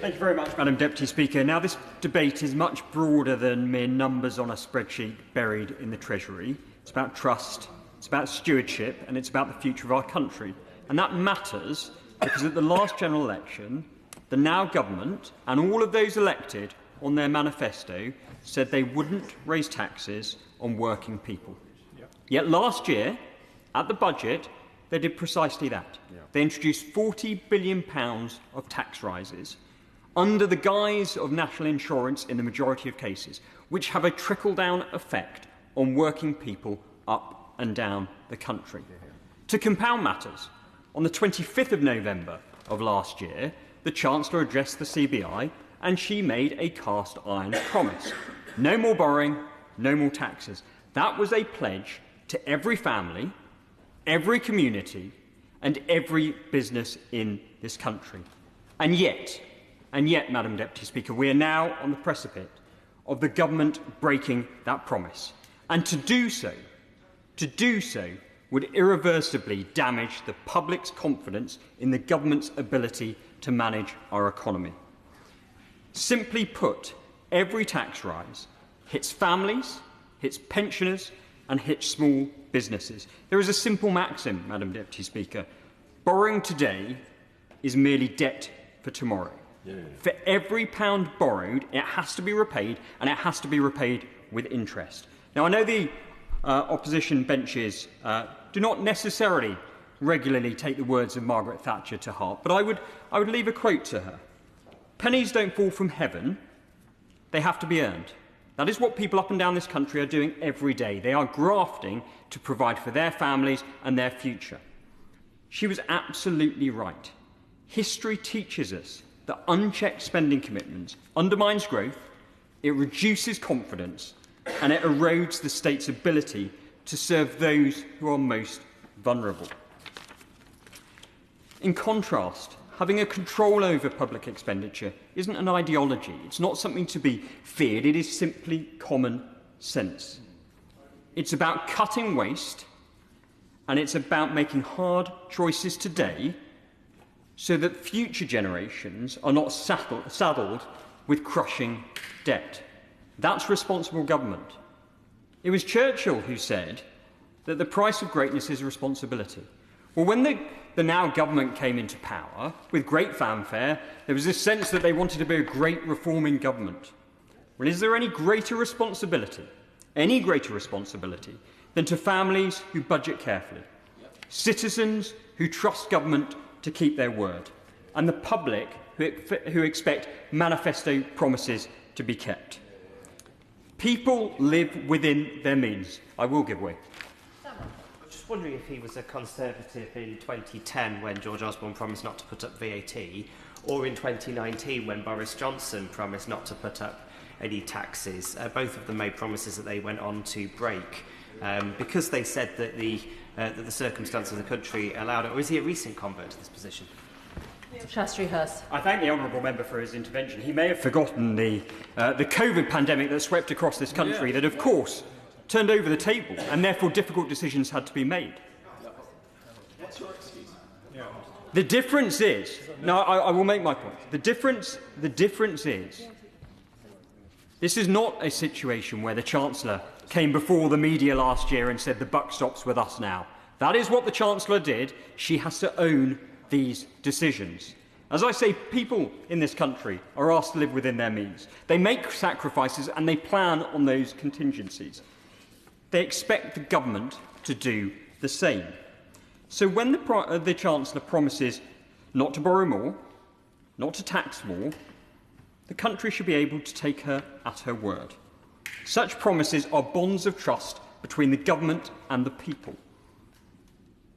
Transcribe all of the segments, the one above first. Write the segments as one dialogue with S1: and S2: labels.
S1: Thank you very much, Madam Deputy Speaker. Now, this debate is much broader than mere numbers on a spreadsheet buried in the Treasury. It's about trust, it's about stewardship, and it's about the future of our country. And that matters because at the last general election, the now government and all of those elected on their manifesto said they wouldn't raise taxes on working people. Yet last year, at the budget, they did precisely that. They introduced £40 billion of tax rises under the guise of national insurance in the majority of cases, which have a trickle-down effect on working people up and down the country. To compound matters, on the 25th of November of last year, the Chancellor addressed the CBI and she made a cast-iron promise. No more borrowing, no more taxes. That was a pledge to every family, every community and every business in this country. And yet, Madam Deputy Speaker, we are now on the precipice of the government breaking that promise. And to do so would irreversibly damage the public's confidence in the government's ability to manage our economy. Simply put, every tax rise hits families, hits pensioners and hits small businesses. There is a simple maxim, Madam Deputy Speaker. Borrowing today is merely debt for tomorrow. For every pound borrowed, it has to be repaid, and it has to be repaid with interest. Now, I know the opposition benches do not necessarily regularly take the words of Margaret Thatcher to heart, but I would leave a quote to her. Pennies don't fall from heaven, they have to be earned. That is what people up and down this country are doing every day. They are grafting to provide for their families and their future. She was absolutely right. History teaches us that unchecked spending commitments undermines growth, it reduces confidence, and it erodes the state's ability to serve those who are most vulnerable. In contrast, having a control over public expenditure isn't an ideology. It's not something to be feared. It is simply common sense. It's about cutting waste, and it's about making hard choices today so that future generations are not saddled with crushing debt. That's responsible government. It was Churchill who said that the price of greatness is responsibility. Well, when the now government came into power, with great fanfare, there was this sense that they wanted to be a great reforming government. Well, is there any greater responsibility than to families who budget carefully, citizens who trust government to keep their word, and the public who expect manifesto promises to be kept? People live within their means. I will give way.
S2: I'm just wondering if he was a Conservative in 2010 when George Osborne promised not to put up VAT, or in 2019 when Boris Johnson promised not to put up any taxes. Both of them made promises that they went on to break because they said that the circumstances of the country allowed it. Or is he a recent convert to this position?
S3: Neil Shastri-Hurst.
S1: I thank the honourable member for his intervention. He may have forgotten the COVID pandemic that swept across this country that, of course, turned over the table, and therefore difficult decisions had to be made. The difference is... No, I will make my point. The difference is... This is not a situation where the Chancellor came before the media last year and said the buck stops with us now. That is what the Chancellor did. She has to own these decisions. As I say, people in this country are asked to live within their means. They make sacrifices and they plan on those contingencies. They expect the government to do the same. So when the Chancellor promises not to borrow more, not to tax more, the country should be able to take her at her word. Such promises are bonds of trust between the government and the people.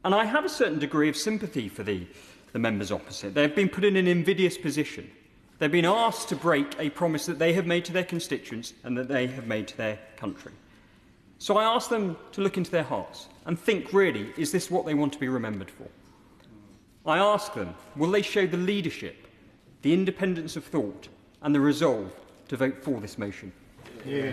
S1: And I have a certain degree of sympathy for the members opposite. They have been put in an invidious position. They've been asked to break a promise that they have made to their constituents and that they have made to their country. So I ask them to look into their hearts and think, really, is this what they want to be remembered for? I ask them, will they show the leadership, the independence of thought and the resolve to vote for this motion?
S4: Yeah.